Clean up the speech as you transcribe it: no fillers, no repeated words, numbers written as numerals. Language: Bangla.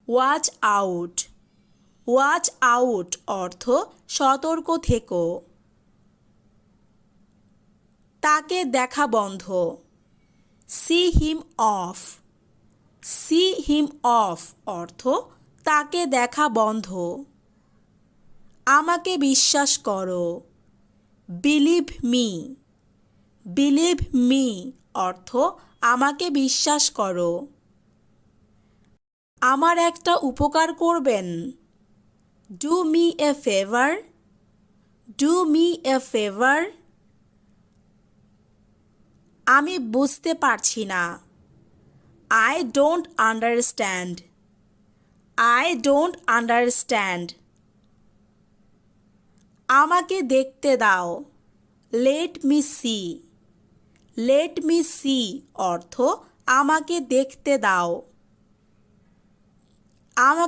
Watch out. ওয়াচ আউট অর্থ সতর্ক থেকো। তাকে দেখা বন্ধ। See him of. See him of অর্থ তাকে দেখা বন্ধ। আমাকে বিশ্বাস করো। Believe me. বিলিভ মি অর্থ আমাকে বিশ্বাস করো। আমার একটা উপকার করবেন। Do me a favour. Do me a favour. আমি বুঝতে পারছি না। I don't understand. I don't understand. আমাকে দেখতে দাও। Let me see. Let me see অর্থ আমাকে দেখতে দাও। আমাকে